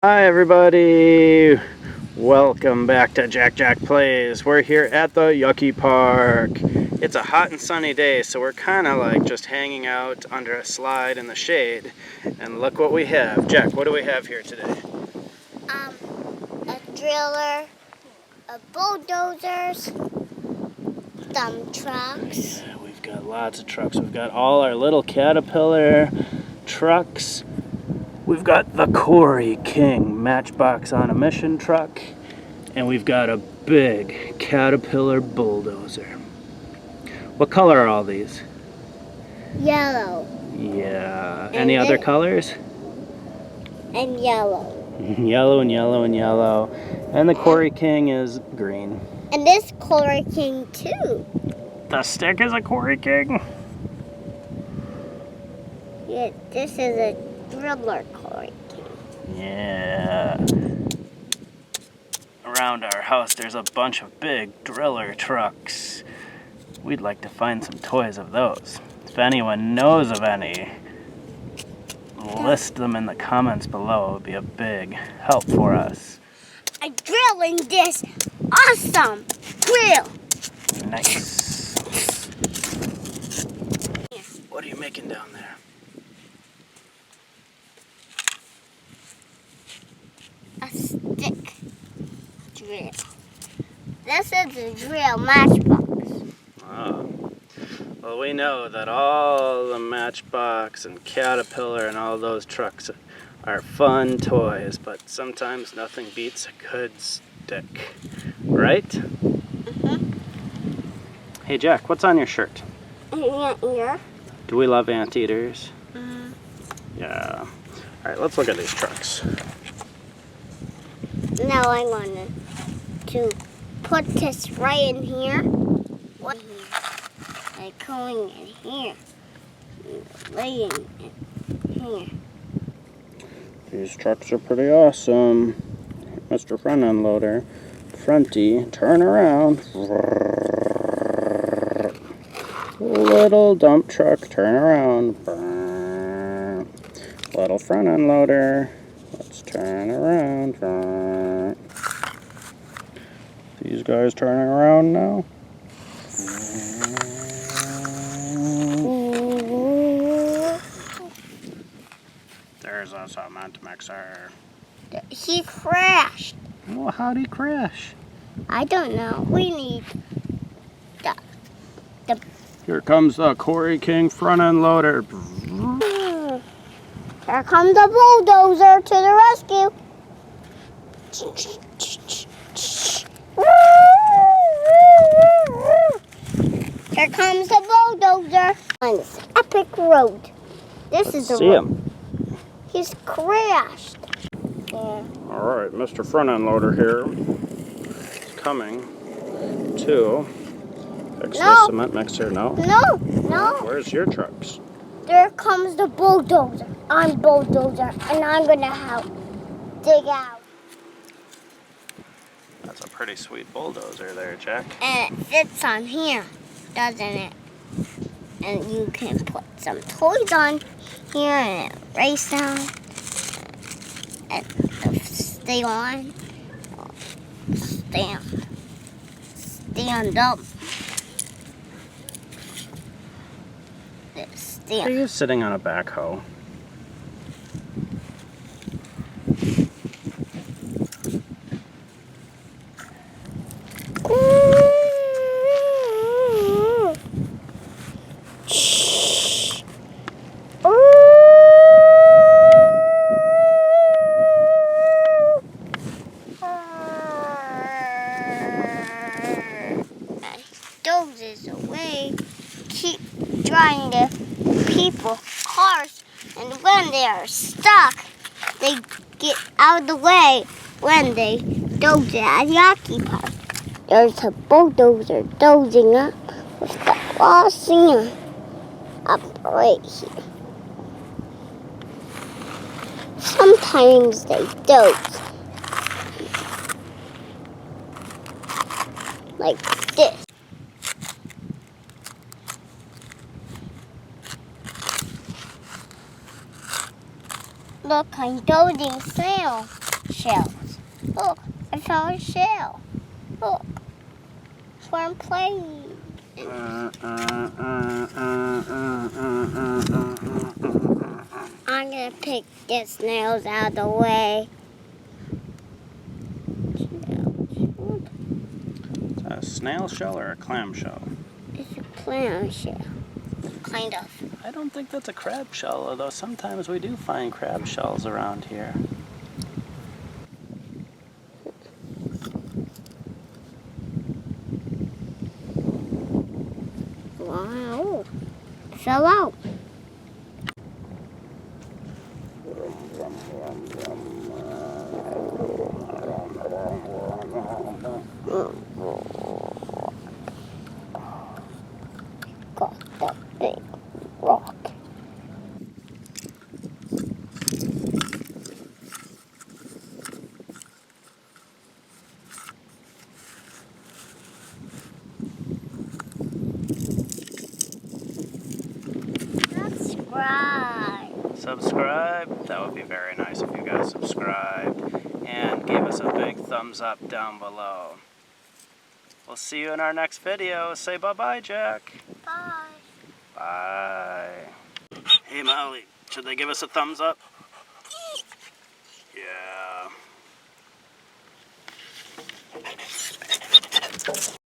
Hi everybody! Welcome back to JackJackPlays. We're here at the Yucky Park. It's a hot and sunny day, so we're kind of like just hanging out under a slide in the shade. And look what we have. Jack, what do we have here today? A driller, bulldozers, some trucks. Yeah, we've got lots of trucks. We've got all our little Caterpillar trucks. We've got the Corey King Matchbox on a Mission truck, and we've got a big Caterpillar bulldozer. What color are all these? Yellow. Yeah. Any other colors? And yellow. Yellow and yellow and yellow. And the Corey King is green. And this Corey King too. The stick is a Corey King? Yeah, this is a driller Corey King. Yeah. Around our house there's a bunch of big driller trucks. We'd like to find some toys of those. If anyone knows of any, list them in the comments below. It would be a big help for us. I'm drilling this awesome drill. Nice. What are you making down there? A stick drill. This is a drill matchbox. Oh. Well, we know that all the Matchbox and Caterpillar and all those trucks are fun toys, but sometimes nothing beats a good stick. Right? Mm-hmm. Hey Jack, what's on your shirt? Here. Do we love anteaters? Mm-hmm. Yeah. Alright, let's look at these trucks. Now I want to put this right in here. One here. Like going in here. Laying it here. These trucks are pretty awesome. Mr. Front End Loader. Fronty, turn around. Little dump truck, turn around. Little front end loader. Let's turn around. These guys turning around now. There's a cement mixer. He crashed. Well, how'd he crash? I don't know. We need the Here comes the Corey King front end loader. Here comes the bulldozer to the rescue. Here comes the bulldozer on this epic road. This is the See road. him. He's crashed. Yeah. Alright, Mr. Front End Loader here is coming to fix the cement mixer. No? No. Where's your trucks? There comes the bulldozer. I'm bulldozer, and I'm gonna help dig out. That's a pretty sweet bulldozer there, Jack. And it fits on here, doesn't it? And you can put some toys on here and it race down and it'll stay on. Stand up. Are you sitting on a backhoe? Dozes away, keep drawing the people, cars, and when they are stuck, they get out of the way when they doze at Yucky Park. There's a bulldozer dozing up with the raw sand up right here. Sometimes they doze like this. Look, I'm dozing snail. shells. Look, I found a shell. Look. That's where I'm playing. I'm gonna pick the snails out of the way. Is that a snail shell or a clam shell? It's a clam shell. Kind of. I don't think that's a crab shell, although sometimes we do find crab shells around here. Wow. Fell out. Got the big rock. Subscribe. That would be very nice if you guys subscribed and gave us a big thumbs up down below. We'll see you in our next video. Say bye-bye, Jack. Bye. Bye. Hey, Molly, should they give us a thumbs up? Yeah.